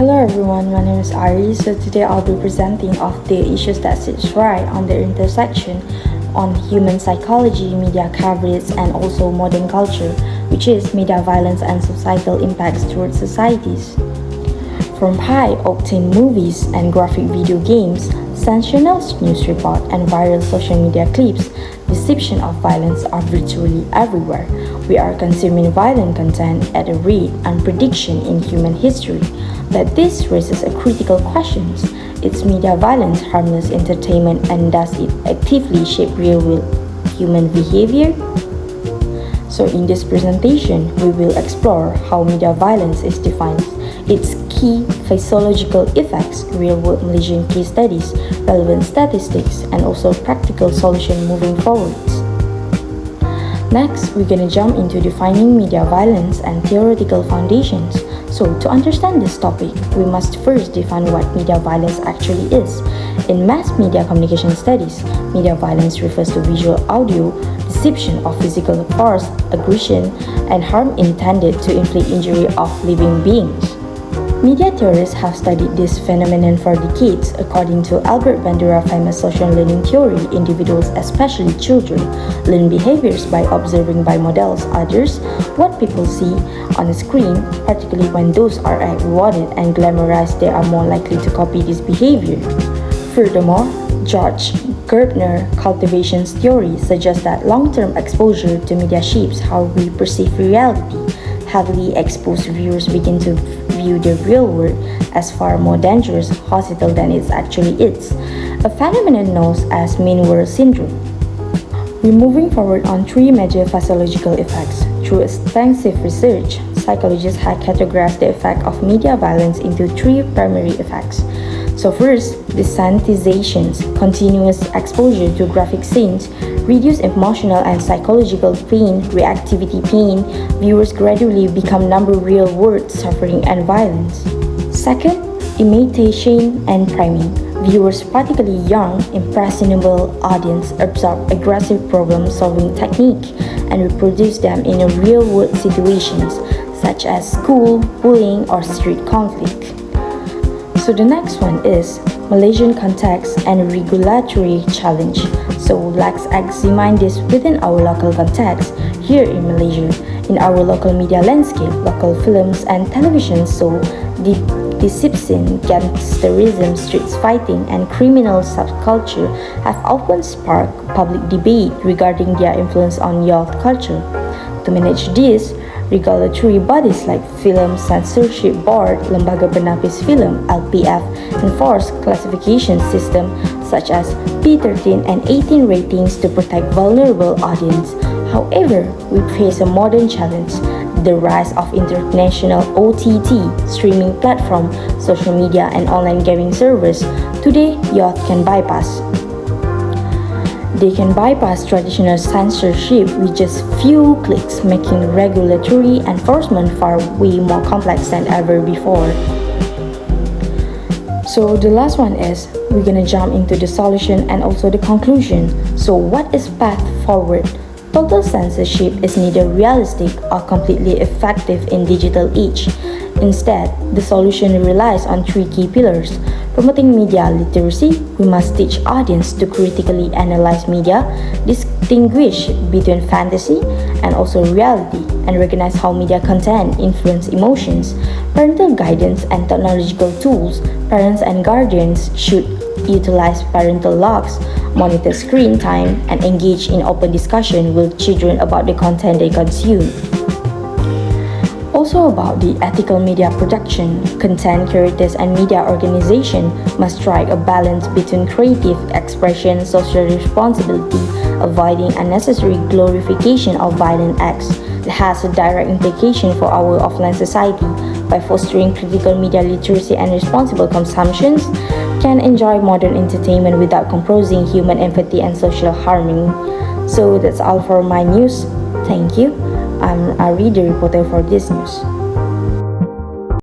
Hello everyone, my name is Ari. So today I'll be presenting of the issues that sits right on the intersection on human psychology, media coverage, and also modern culture, which is media violence and societal impacts towards societies. From high-octane movies and graphic video games, sensational news report, and viral social media clips, depiction of violence are virtually everywhere. We are consuming violent content at a rate unprecedented in human history. But this raises a critical question. Is media violence harmless entertainment, and does it actively shape real-world human behavior? So in this presentation, we will explore how media violence is defined, its key physiological effects, real-world Malaysian case studies, relevant statistics, and also practical solution moving forward. Next, we're gonna jump into defining media violence and theoretical foundations. So to understand this topic, we must first define what media violence actually is. In mass media communication studies, media violence refers to visual, audio, deception of physical force, aggression, and harm intended to inflict injury of living beings. Media theorists have studied this phenomenon for decades. According to Albert Bandura's famous social learning theory, individuals, especially children, learn behaviors by observing by models others what people see on a screen, particularly when those are rewarded and glamorized, they are more likely to copy this behavior. Furthermore, George Gardner's cultivation theory suggests that long-term exposure to media shapes how we perceive reality. Heavily exposed viewers begin to view the real world as far more dangerous, hostile than it actually is, a phenomenon known as mean world syndrome. We're moving forward on three major physiological effects. Through extensive research, psychologists have categorized the effect of media violence into three primary effects. So first, desensitizations, continuous exposure to graphic scenes, reduce emotional and psychological pain, reactivity pain, viewers gradually become numb real-world suffering and violence. Second, imitation and priming. Viewers, particularly young, impressionable audience, absorb aggressive problem-solving technique and reproduce them in real-world situations such as school, bullying, or street conflict. So the next one is Malaysian context and regulatory challenge. So let's examine this within our local context here in Malaysia. In our local media landscape, local films and television show deception, gangsterism, street fighting, and criminal subculture have often sparked public debate regarding their influence on youth culture. To manage this, regulatory bodies like Film Censorship Board, Lembaga Penapis Film (LPF), enforce classification systems such as P13 and 18 ratings to protect vulnerable audience. However, we face a modern challenge: the rise of international OTT streaming platform, social media, and online gaming servers. Today, youth can bypass. They can bypass traditional censorship with just few clicks, making regulatory enforcement far way more complex than ever before. So the last one is, we're gonna jump into the solution and also the conclusion. So what is path forward? Total censorship is neither realistic or completely effective in digital age. Instead, the solution relies on three key pillars. Promoting media literacy, we must teach audience to critically analyze media, distinguish between fantasy and also reality, and recognize how media content influence emotions. Parental guidance and technological tools, parents and guardians should utilize parental locks, monitor screen time, and engage in open discussion with children about the content they consume. Also about the ethical media production, content creators and media organization must strike a balance between creative expression, social responsibility, avoiding unnecessary glorification of violent acts. It has a direct implication for our offline society. By fostering critical media literacy and responsible consumptions, can enjoy modern entertainment without compromising human empathy and social harmony. So that's all for my news. Thank you. I'm Ari, the reporter for this news.